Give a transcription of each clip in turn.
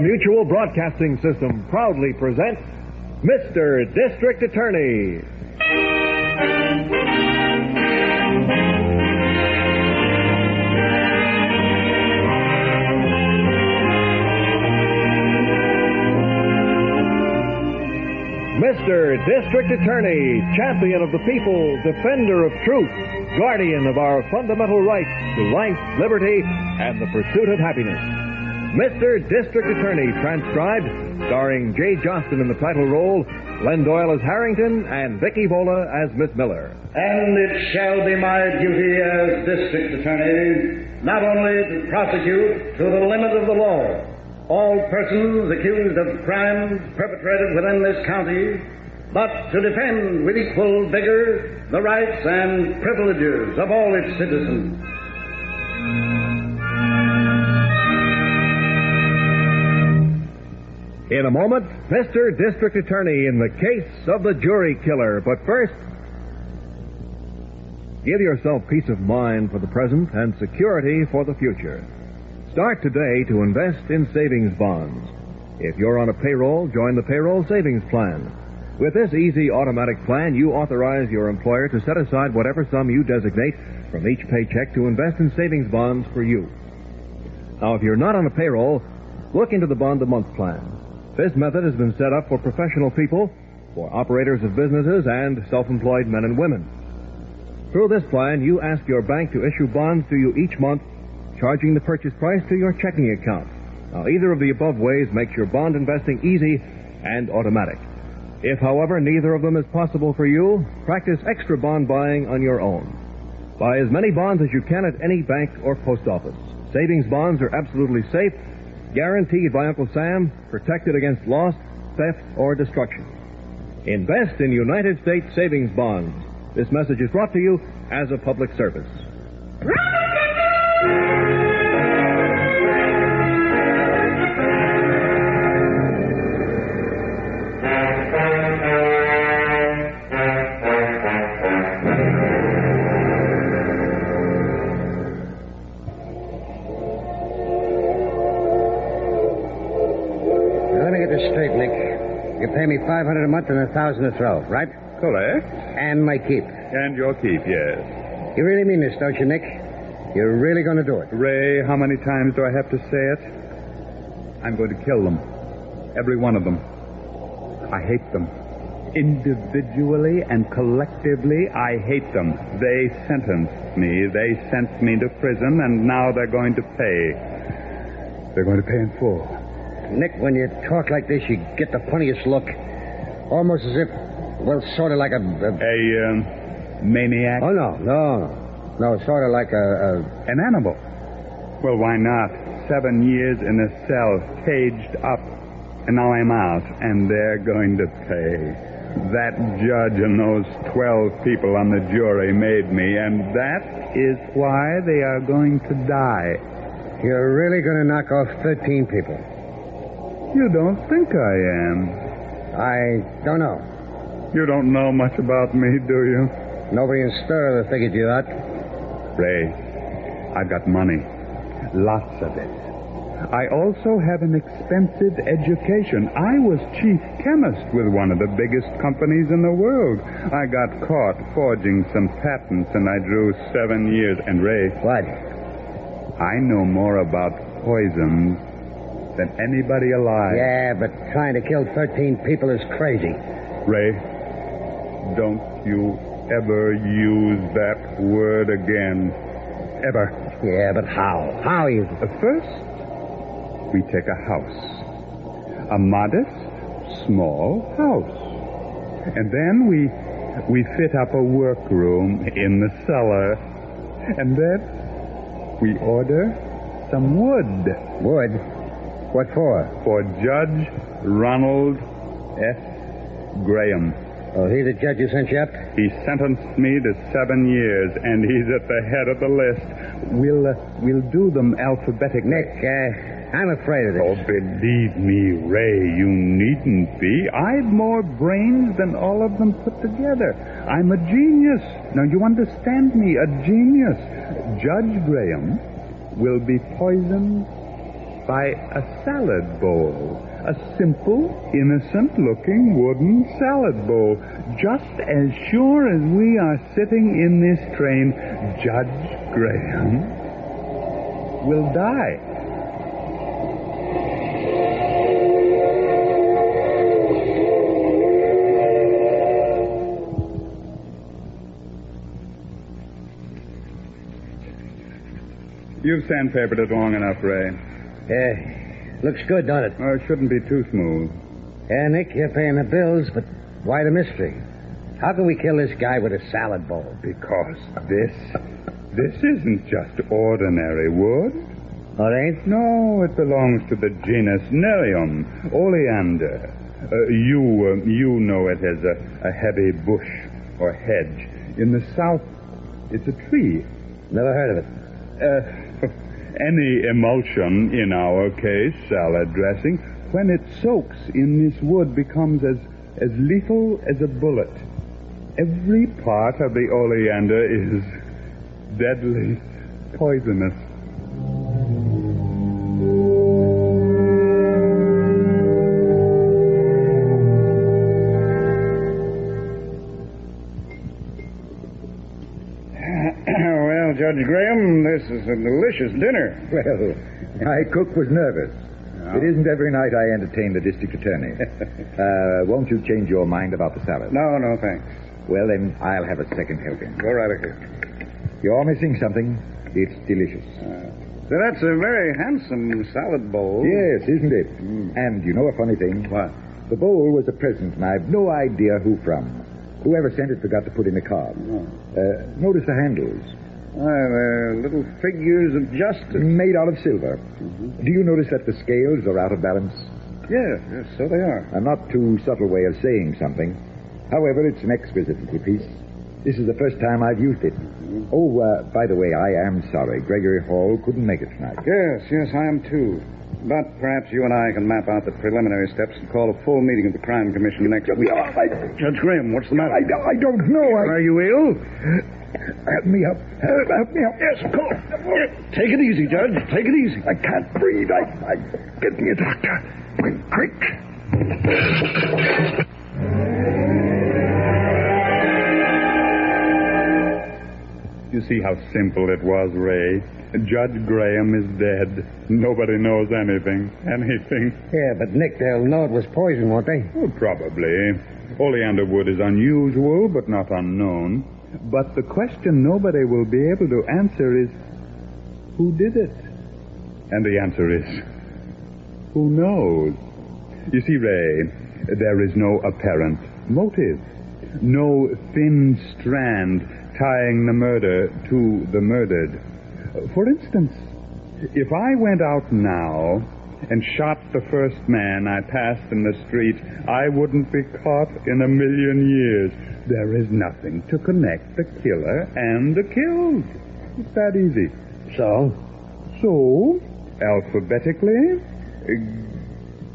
Mutual Broadcasting System proudly presents Mr. District Attorney. Mr. District Attorney, champion of the people, defender of truth, guardian of our fundamental rights to life, liberty, and the pursuit of happiness. Mr. District Attorney, transcribed, starring Jay Johnston in the title role, Len Doyle as Harrington, and Vicky Vola as Miss Miller. And it shall be my duty as District Attorney not only to prosecute to the limit of the law all persons accused of crimes perpetrated within this county, but to defend with equal vigor the rights and privileges of all its citizens. In a moment, Mr. District Attorney in the case of the jury killer. But first, give yourself peace of mind for the present and security for the future. Start today to invest in savings bonds. If you're on a payroll, join the payroll savings plan. With this easy automatic plan, you authorize your employer to set aside whatever sum you designate from each paycheck to invest in savings bonds for you. Now, if you're not on a payroll, look into the bond-a-month plan. This method has been set up for professional people, for operators of businesses, and self-employed men and women. Through this plan, you ask your bank to issue bonds to you each month, charging the purchase price to your checking account. Now, either of the above ways makes your bond investing easy and automatic. If, however, neither of them is possible for you, practice extra bond buying on your own. Buy as many bonds as you can at any bank or post office. Savings bonds are absolutely safe, guaranteed by Uncle Sam, protected against loss, theft, or destruction. Invest in United States savings bonds. This message is brought to you as a public service. Straight, Nick. You pay me $500 a month and $1,000 a throw, right? Correct. And my keep. And your keep, yes. You really mean this, don't you, Nick? You're really going to do it? Ray, how many times do I have to say it? I'm going to kill them. Every one of them. I hate them. Individually and collectively, I hate them. They sentenced me. They sent me to prison, and now they're going to pay. They're going to pay in full. Nick, when you talk like this, you get the funniest look. Almost as if, well, sort of like a maniac? Oh, no, sort of like an animal. Well, why not? 7 years in a cell, caged up, and now I'm out, and they're going to pay. That judge and those 12 people on the jury made me, and that is why they are going to die. You're really going to knock off 13 people? You don't think I am? I don't know. You don't know much about me, do you? Nobody in Sterling figured you out. Ray, I've got money. Lots of it. I also have an expensive education. I was chief chemist with one of the biggest companies in the world. I got caught forging some patents, and I drew 7 years. And Ray... What? I know more about poisons than anybody alive. Yeah, but trying to kill 13 people is crazy. Ray, don't you ever use that word again. Ever. Yeah, but how? How you... First, we take a house. A modest, small house. And then we fit up a workroom in the cellar. And then we order some wood. Wood? What for? For Judge Ronald S. Graham. Oh, he the judge who sent you up? He sentenced me to 7 years, and he's at the head of the list. We'll do them alphabetically. Nick, I'm afraid of this. Oh, believe me, Ray, you needn't be. I've more brains than all of them put together. I'm a genius. Now, you understand me, a genius. Judge Graham will be poisoned by a salad bowl. A simple, innocent-looking wooden salad bowl. Just as sure as we are sitting in this train, Judge Graham will die. You've sandpapered it long enough, Ray. Looks good, don't it? Oh, it shouldn't be too smooth. Yeah, Nick, you're paying the bills, but why the mystery? How can we kill this guy with a salad bowl? Because this isn't just ordinary wood. Oh, it ain't? No, it belongs to the genus Nerium, oleander. You know it as a heavy bush or hedge. In the South, it's a tree. Never heard of it. Any emulsion, in our case, salad dressing, when it soaks in this wood becomes as lethal as a bullet. Every part of the oleander is deadly poisonous. Well, Judge Graham, this is a delicious dinner. Well, my cook was nervous. It isn't every night I entertain the district attorney. Won't you change your mind about the salad? No, thanks. Well, then I'll have a second helping. Go right ahead. You're missing something. It's delicious. So that's a very handsome salad bowl. Yes, isn't it? And you know a funny thing? What? The bowl was a present, and I've no idea who from. Whoever sent it forgot to put in a card. Notice the handles. They're little figures of justice. Made out of silver. Do you notice that the scales are out of balance? Yes, so they are. A not too subtle way of saying something. However, it's an exquisite little piece. This is the first time I've used it. Oh, by the way, I am sorry. Gregory Hall couldn't make it tonight. Yes, I am too. But perhaps you and I can map out the preliminary steps and call a full meeting of the Crime Commission next week. Judge Graham, what's the matter? I don't know. Are you ill? Help me up. Help me up. Yes, of course. Take it easy, Judge. Take it easy. I can't breathe. Get me a doctor. Quick. You see how simple it was, Ray. Judge Graham is dead. Nobody knows anything. Yeah, but Nick, they'll know it was poison, won't they? Well, probably. Oleander wood is unusual, but not unknown. But the question nobody will be able to answer is, who did it? And the answer is, who knows? You see, Ray, there is no apparent motive. No thin strand tying the murder to the murdered. For instance, if I went out now and shot the first man I passed in the street, I wouldn't be caught in a million years. There is nothing to connect the killer and the killed. It's that easy. So, alphabetically,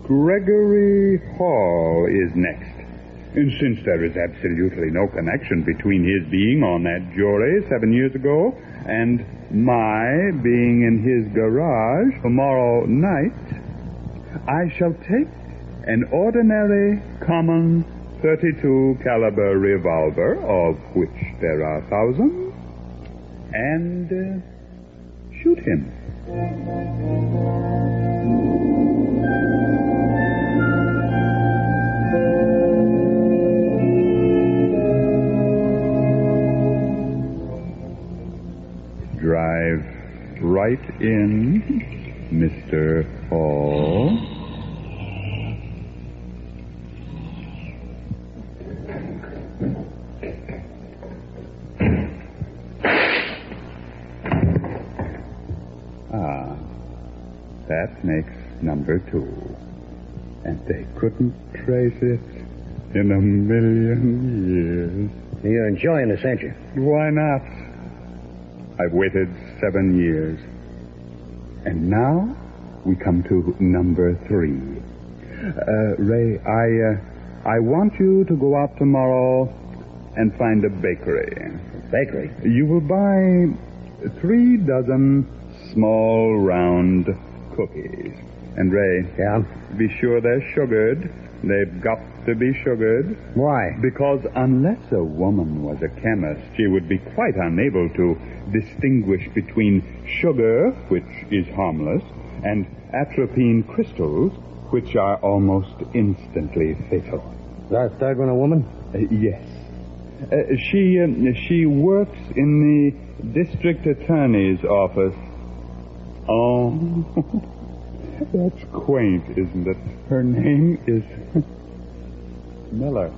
Gregory Hall is next. And since there is absolutely no connection between his being on that jury 7 years ago and my being in his garage tomorrow night, I shall take an ordinary, common 32 caliber revolver, of which there are thousands, and shoot him. Drive right in, Mr. Hall. That makes number 2. And they couldn't trace it in a million years. you're enjoying this, ain't you? Why not? I've waited 7 years. And now we come to number 3. Ray, I want you to go out tomorrow and find a bakery. Bakery? You will buy 3 dozen small, round cookies. And, Ray, Yeah? be sure they're sugared. They've got to be sugared. Why? Because unless a woman was a chemist, she would be quite unable to distinguish between sugar, which is harmless, and atropine crystals, which are almost instantly fatal. That third one a woman? Yes. She works in the district attorney's office. Oh, that's quaint, isn't it? Her name is Miller.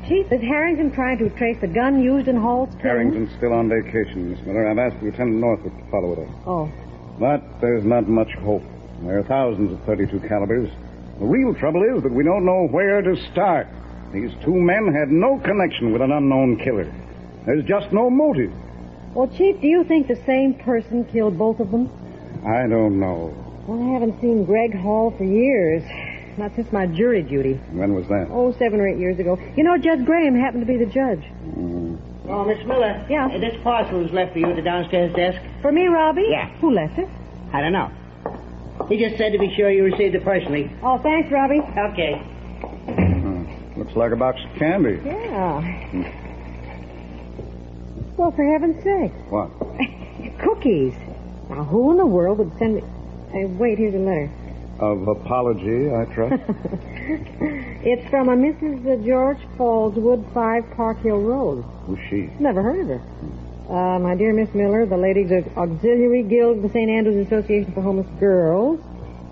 Chief, is Harrington trying to trace the gun used in Hall's killing? Harrington's still on vacation, Miss Miller. I've asked Lieutenant Northwood to follow it up. Oh. But there's not much hope. There are thousands of .32 calibers. The real trouble is that we don't know where to start. These two men had no connection with an unknown killer. There's just no motive. Well, Chief, do you think the same person killed both of them? I don't know. Well, I haven't seen Greg Hall for years. Not since my jury duty. When was that? Oh, 7 or 8 years ago. You know, Judge Graham happened to be the judge. Oh, Miss Miller. Yeah? This parcel was left for you at the downstairs desk. For me, Robbie? Yeah. Who left it? I don't know. He just said to be sure you received it personally. Oh, thanks, Robbie. Okay. Looks like a box of candy. Yeah. Well, for heaven's sake. What? Cookies. Now, who in the world would send me... wait, here's a letter. Of apology, I trust? It's from a Mrs. George Fallswood, 5 Park Hill Road. Who's she? Never heard of her. My dear Miss Miller, the Ladies Auxiliary Guild of the St. Andrews Association for Homeless Girls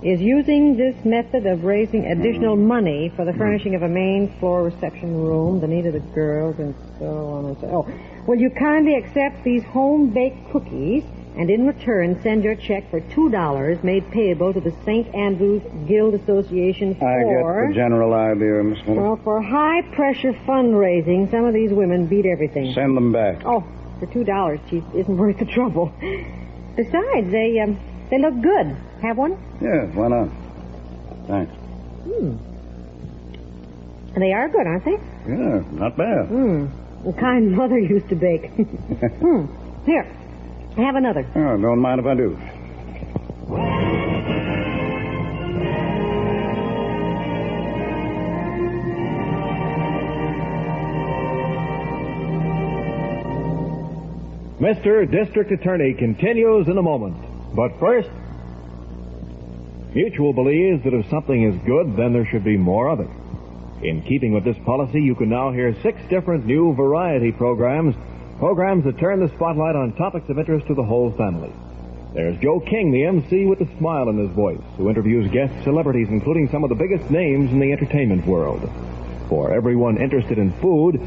is using this method of raising additional money for the furnishing of a main floor reception room, the need of the girls, and so on and so on. Oh, will you kindly accept these home-baked cookies and in return send your check for $2 made payable to the St. Andrews Guild Association for... I get the general idea, Miss Miller. Well, for high-pressure fundraising, some of these women beat everything. Send them back. Oh, for $2, Chief, isn't worth the trouble. Besides, they look good. Have one? Yes, why not? Thanks. And they are good, aren't they? Yeah, not bad. The kind Mother used to bake. Here, have another. Oh, don't mind if I do. Mr. District Attorney continues in a moment. But first, Mutual believes that if something is good, then there should be more of it. In keeping with this policy, you can now hear 6 different new variety programs that turn the spotlight on topics of interest to the whole family. There's Joe King, the MC with a smile in his voice, who interviews guest celebrities, including some of the biggest names in the entertainment world. For everyone interested in food,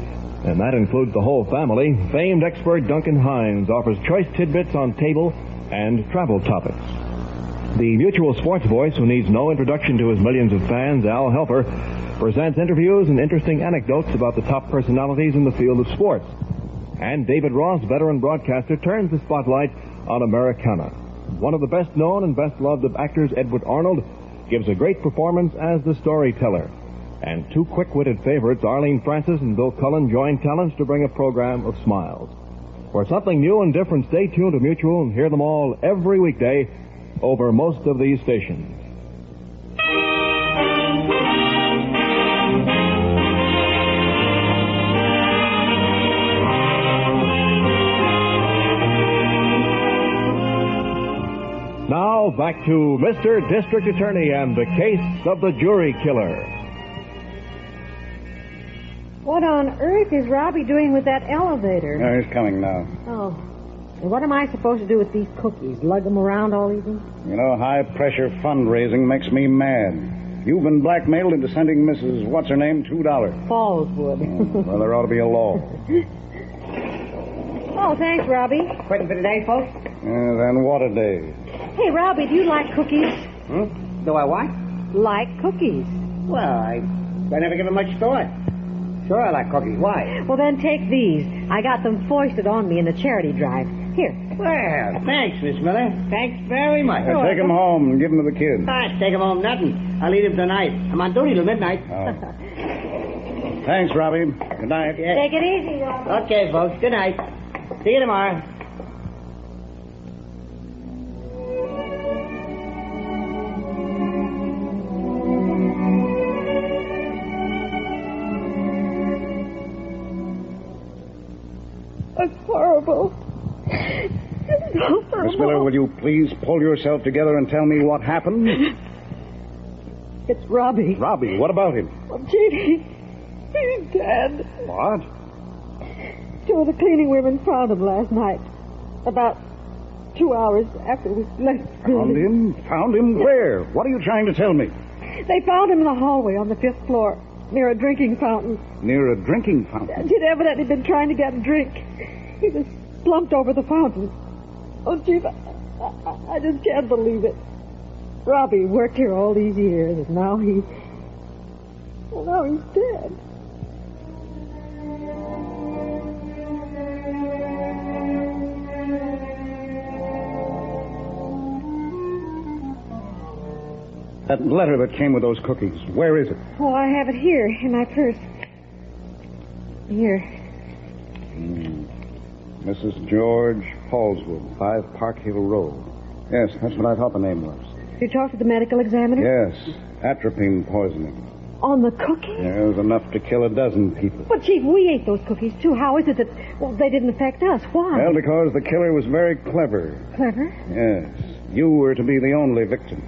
and that includes the whole family, famed expert Duncan Hines offers choice tidbits on table and travel topics. The Mutual sports voice, who needs no introduction to his millions of fans, Al Helfer, presents interviews and interesting anecdotes about the top personalities in the field of sports. And David Ross, veteran broadcaster, turns the spotlight on Americana. One of the best-known and best-loved of actors, Edward Arnold, gives a great performance as the storyteller. And 2 quick-witted favorites, Arlene Francis and Bill Cullen, join talents to bring a program of smiles. For something new and different, stay tuned to Mutual and hear them all every weekday over most of these stations. Now, back to Mr. District Attorney and the case of the jury killer. What on earth is Robbie doing with that elevator? No, he's coming now. Oh. And what am I supposed to do with these cookies? Lug them around all evening? You know, high-pressure fundraising makes me mad. You've been blackmailed into sending Mrs. What's-Her-Name $2. Fallswood. Well, there ought to be a law. Oh, thanks, Robbie. Quitting for today, folks? Then what a day. Hey, Robbie, do you like cookies? Do I what? Like cookies. Well, I never give it much thought. Sure, I like cookies. Why? Well, then take these. I got them foisted on me in the charity drive. Here. Well, thanks, Miss Miller. Thanks very much. Take them home and give them to the kids. Take them home, nothing. I'll eat them tonight. I'm on duty till midnight. Thanks, Robbie. Good night. Take it easy, Robbie. Okay, folks. Good night. See you tomorrow. It's horrible. It's horrible. Miss Miller, will you please pull yourself together and tell me what happened? It's Robbie. Robbie, what about him? Oh, Gee, he's dead. What? Two of the cleaning women found him last night. About 2 hours after we left the Found building. him? Found him where? What are you trying to tell me? They found him in the hallway on the 5th floor, near a drinking fountain. Near a drinking fountain. He'd evidently been trying to get a drink. He was slumped over the fountain. Oh, Chief, I just can't believe it. Robbie worked here all these years, and now he's dead. That letter that came with those cookies, where is it? Oh, I have it here in my purse. Here. Mrs. George Halswood, 5 Park Hill Road. Yes, that's what I thought the name was. You talked to the medical examiner? Yes, atropine poisoning. On the cookies? There was enough to kill a dozen people. But, Chief, we ate those cookies, too. How is it that, they didn't affect us? Why? Well, because the killer was very clever. Clever? Yes. You were to be the only victim.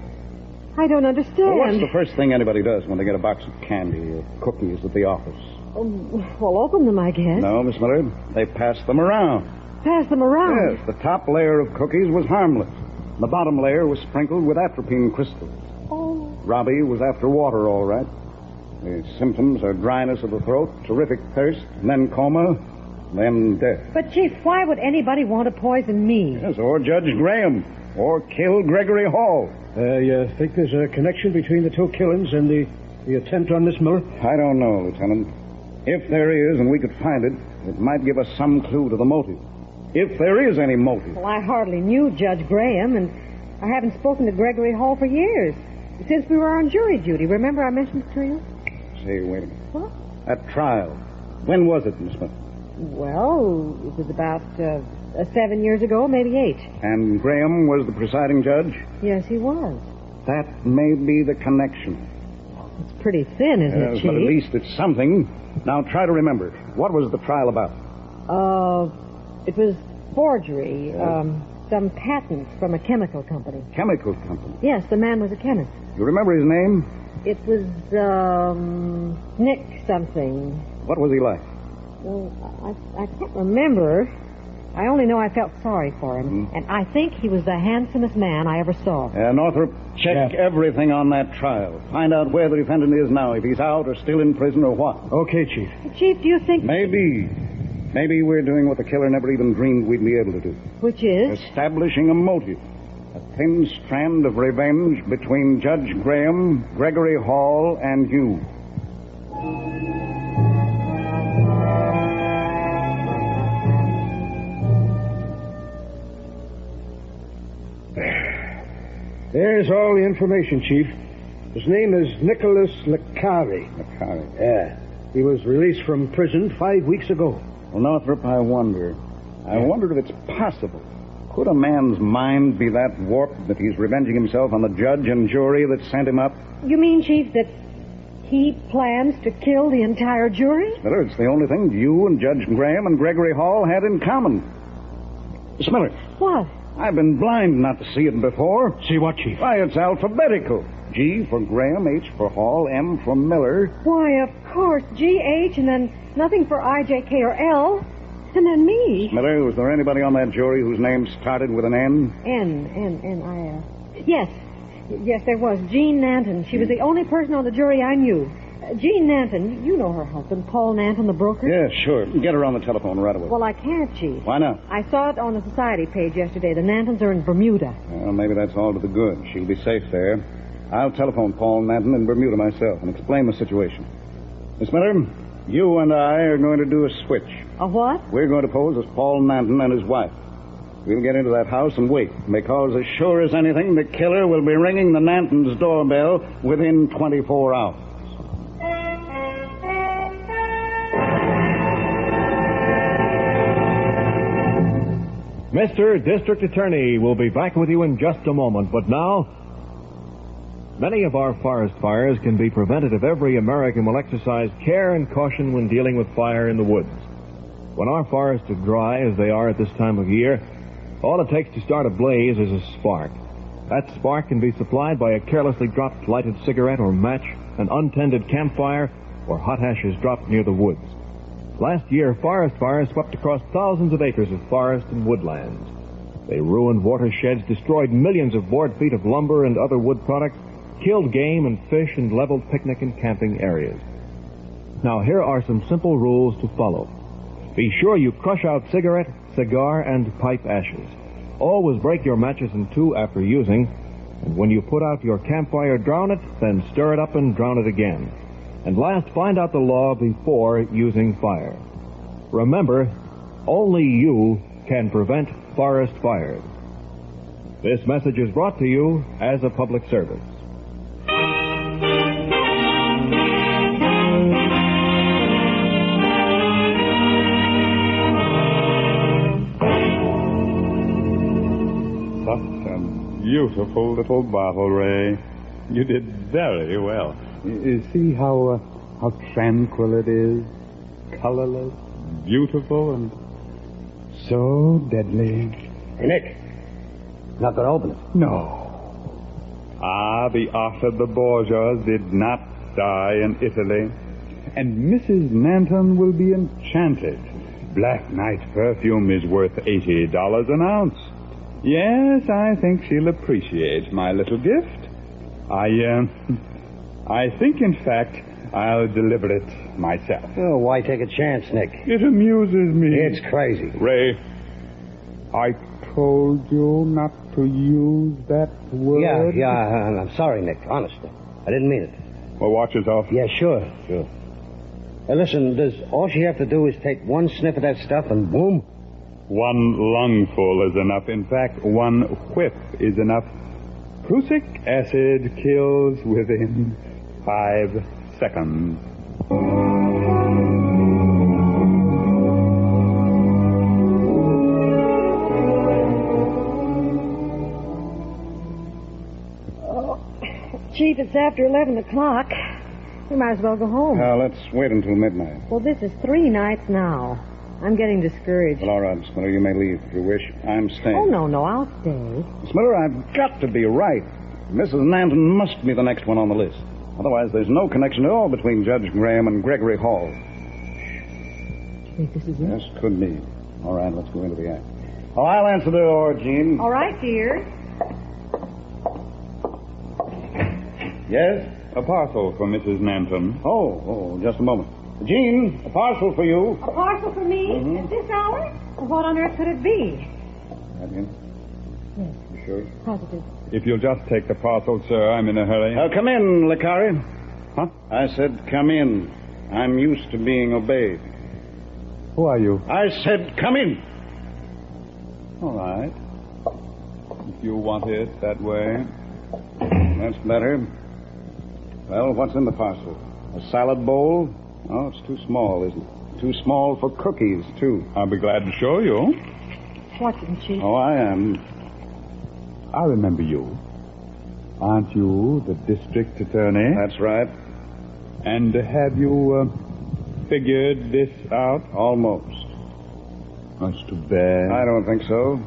I don't understand. Well, what's the first thing anybody does when they get a box of candy or cookies at the office? Well, open them, I guess. No, Miss Miller. They pass them around. Pass them around? Yes, the top layer of cookies was harmless. The bottom layer was sprinkled with atropine crystals. Oh. Robbie was after water, all right. The symptoms are dryness of the throat, terrific thirst, then coma, then death. But, Chief, why would anybody want to poison me? Yes, or Judge Graham, or kill Gregory Hall. You think there's a connection between the two killings and the attempt on Miss Miller? I don't know, Lieutenant. If there is, and we could find it, it might give us some clue to the motive. If there is any motive. Well, I hardly knew Judge Graham, and I haven't spoken to Gregory Hall for years. Since we were on jury duty. Remember I mentioned it to you? Say, wait a minute. What? That trial. When was it, Miss Smith? Well, it was about 7 years ago, maybe 8. And Graham was the presiding judge? Yes, he was. That may be the connection. It's pretty thin, isn't it, Yes, Chief? but at least it's something. Now try to remember. What was the trial about? It was forgery. Some patents from a chemical company. Chemical company. Yes, the man was a chemist. You remember his name? It was, Nick something. What was he like? Well, I can't remember. I only know I felt sorry for him. And I think he was the handsomest man I ever saw. Northrop, check everything on that trial. Find out where the defendant is now, if he's out or still in prison or what. Okay, Chief. Chief, do you think... Maybe we're doing what the killer never even dreamed we'd be able to do. Which is? Establishing a motive. A thin strand of revenge between Judge Graham, Gregory Hall, and you. There's all the information, Chief. His name is Nicholas Licari. Licari? Yeah. He was released from prison 5 weeks ago. Well, Northrop, I wonder if it's possible. Could a man's mind be that warped that he's revenging himself on the judge and jury that sent him up? You mean, Chief, that he plans to kill the entire jury? Miller, it's the only thing you and Judge Graham and Gregory Hall had in common. Miss Miller. What? I've been blind not to see it before. See what, Chief? Why, it's alphabetical. G for Graham, H for Hall, M for Miller. Why, of course, G-H, and then nothing for I, J, K, or L, and then me. Miller, was there anybody on that jury whose name started with an N? Yes. Yes, there was. Jean Nanton. She was the only person on the jury I knew. Jean Nanton, you know her husband, Paul Nanton, the broker? Yeah, sure. Get her on the telephone right away. Well, I can't, Chief. Why not? I saw it on the society page yesterday. The Nantons are in Bermuda. Well, maybe that's all to the good. She'll be safe there. I'll telephone Paul Nanton in Bermuda myself and explain the situation. Miss Miller, you and I are going to do a switch. A what? We're going to pose as Paul Nanton and his wife. We'll get into that house and wait, because as sure as anything, the killer will be ringing the Nantons' doorbell within 24 hours. Mr. District Attorney will be back with you in just a moment, but now, many of our forest fires can be prevented if every American will exercise care and caution when dealing with fire in the woods. When our forests are dry, as they are at this time of year, all it takes to start a blaze is a spark. That spark can be supplied by a carelessly dropped lighted cigarette or match, an untended campfire, or hot ashes dropped near the woods. Last year, forest fires swept across thousands of acres of forest and woodlands. They ruined watersheds, destroyed millions of board feet of lumber and other wood products, killed game and fish, and leveled picnic and camping areas. Now, here are some simple rules to follow. Be sure you crush out cigarette, cigar, and pipe ashes. Always break your matches in two after using, and when you put out your campfire, drown it, then stir it up and drown it again. And last, find out the law before using fire. Remember, only you can prevent forest fires. This message is brought to you as a public service. Such a beautiful little bottle, Ray. You did very well. See how tranquil it is? Colorless, beautiful, and so deadly. Hey, Nick. Not going to open it. No. The Asa de Borgias did not die in Italy. And Mrs. Nanton will be enchanted. Black Knight perfume is worth $80 an ounce. Yes, I think she'll appreciate my little gift. I think, in fact, I'll deliver it myself. Oh, why take a chance, Nick? It amuses me. It's crazy. Ray, I told you not to use that word. Yeah, I'm sorry, Nick. Honestly. I didn't mean it. Well, watch yourself. Yeah, sure. Listen, does all she have to do is take one sniff of that stuff and boom? One lungful is enough. In fact, one whiff is enough. Prussic acid kills within 5 seconds. Oh, Chief, it's after 11 o'clock. We might as well go home. Let's wait until midnight. Well, this is 3 nights now. I'm getting discouraged. Well, all right, Miss Miller, you may leave if you wish. I'm staying. Oh, no, I'll stay. Miss Miller, I've got to be right. Mrs. Nanton must be the next one on the list. Otherwise, there's no connection at all between Judge Graham and Gregory Hall. Do you think this is it? Yes, could be. All right, let's go into the act. Oh, I'll answer the door, Jean. All right, dear. Yes? A parcel for Mrs. Nanton. Oh, just a moment. Jean, a parcel for you. A parcel for me? At this hour? Well, what on earth could it be? Have you? Yes. You sure? Positive. If you'll just take the parcel, sir, I'm in a hurry. Come in, Licari. Huh? I said come in. I'm used to being obeyed. Who are you? I said come in. All right. If you want it that way. That's better. Well, what's in the parcel? A salad bowl? Oh, it's too small, isn't it? Too small for cookies, too. I'll be glad to show you. What's it, Chief? Oh, I am. I remember you. Aren't you the district attorney? That's right. And have you figured this out? Almost. That's too bad. I don't think so.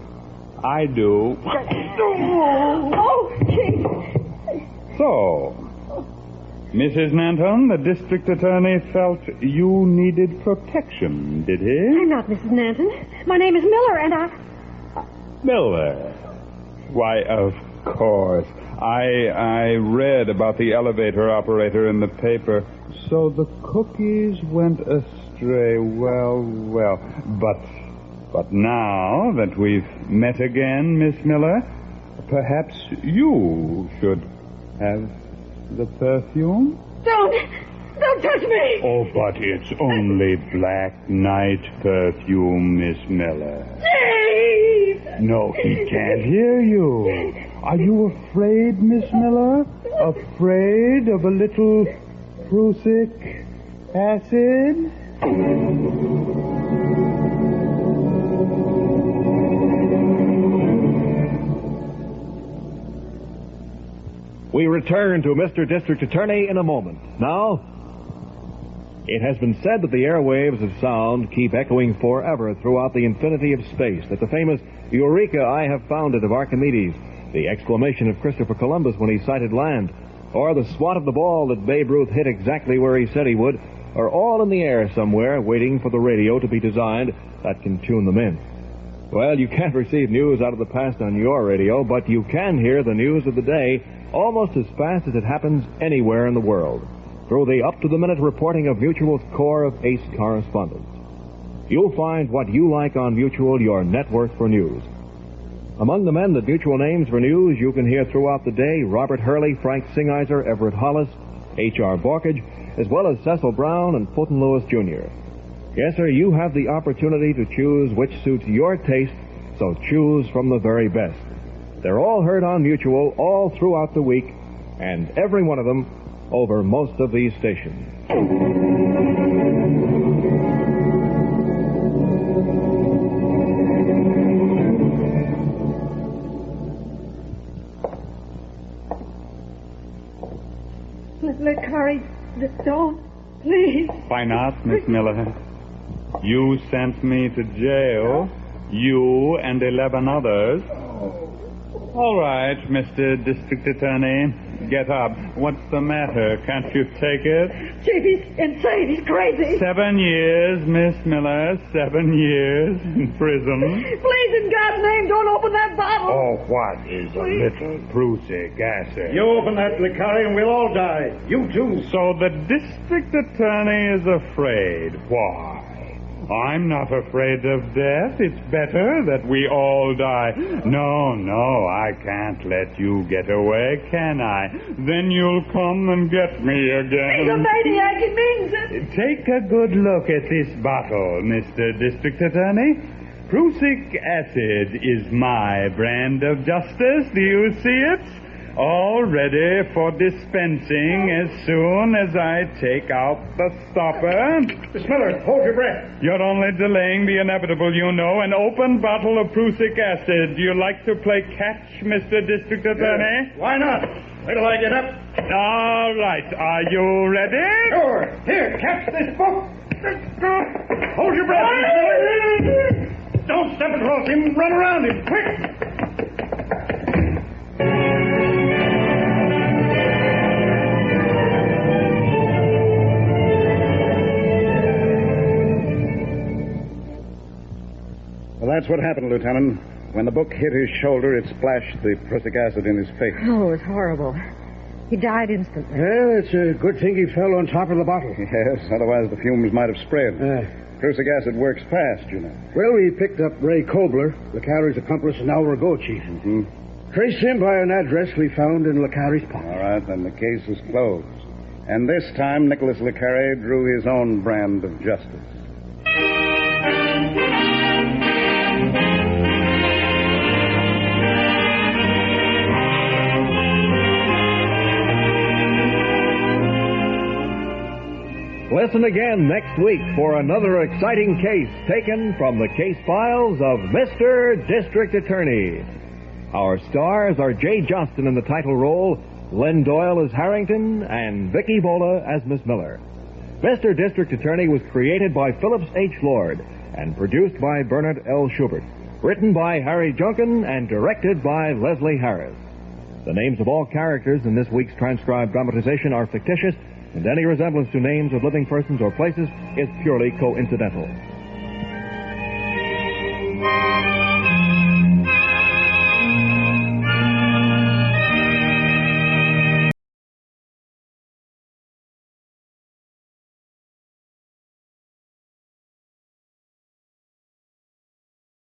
I do. Oh, Chief. So, Mrs. Nanton, the district attorney felt you needed protection, did he? I'm not Mrs. Nanton. My name is Miller, and Miller. Why, of course. I read about the elevator operator in the paper. So the cookies went astray. Well. But now that we've met again, Miss Miller, perhaps you should have the perfume? Don't touch me! Oh, but it's only Black Knight perfume, Miss Miller. Chief! No, he can't hear you. Are you afraid, Miss Miller? Afraid of a little prussic acid? We return to Mr. District Attorney in a moment. Now, it has been said that the airwaves of sound keep echoing forever throughout the infinity of space, that the famous Eureka, I have found it, of Archimedes, the exclamation of Christopher Columbus when he sighted land, or the swat of the ball that Babe Ruth hit exactly where he said he would, are all in the air somewhere waiting for the radio to be designed that can tune them in. Well, you can't receive news out of the past on your radio, but you can hear the news of the day almost as fast as it happens anywhere in the world, through the up-to-the-minute reporting of Mutual's core of ace correspondents. You'll find what you like on Mutual, your network for news. Among the men that Mutual names for news you can hear throughout the day, Robert Hurley, Frank Singizer, Everett Hollis, H.R. Borkage, as well as Cecil Brown and Fulton Lewis, Jr. Yes, sir, you have the opportunity to choose which suits your taste, so choose from the very best. They're all heard on Mutual all throughout the week, and every one of them over most of these stations. Curry, don't, please. Why not, Miss Miller? You sent me to jail. You and 11 others. All right, Mr. District Attorney. Get up. What's the matter? Can't you take it? Chief, he's insane. He's crazy. 7 years, Miss Miller. 7 years in prison. Please, in God's name, don't open that bottle. Oh, what is a little prussic acid? You open that, Licari, and we'll all die. You too. So the district attorney is afraid. Why? I'm not afraid of death. It's better that we all die. No, I can't let you get away, can I? Then you'll come and get me again. He's a maniac. He means it. Take a good look at this bottle, Mr. District Attorney. Prussic acid is my brand of justice. Do you see it? All ready for dispensing as soon as I take out the stopper. Miss Miller, hold your breath. You're only delaying the inevitable, you know. An open bottle of prussic acid. Do you like to play catch, Mr. District Attorney? Why not? Wait till I get up. All right. Are you ready? Sure. Here, catch this book. Hold your breath, Miss Miller. Don't step across him. Run around him. Quick. Well, that's what happened, Lieutenant. When the book hit his shoulder, it splashed the prussic acid in his face. Oh, it's horrible. He died instantly. Well, it's a good thing he fell on top of the bottle. Yes, otherwise the fumes might have spread. Prussic acid works fast, you know. Well, we picked up Ray Kobler, Licari's accomplice, an hour ago, Chief. Mm-hmm. Traced him by an address we found in Licari's pocket. All right, then the case is closed. And this time, Nicholas Licari drew his own brand of justice. Listen again next week for another exciting case taken from the case files of Mr. District Attorney. Our stars are Jay Johnston in the title role, Len Doyle as Harrington, and Vicky Bola as Miss Miller. Mr. District Attorney was created by Phillips H. Lord and produced by Bernard L. Schubert. Written by Harry Junkin and directed by Leslie Harris. The names of all characters in this week's transcribed dramatization are fictitious, and any resemblance to names of living persons or places is purely coincidental.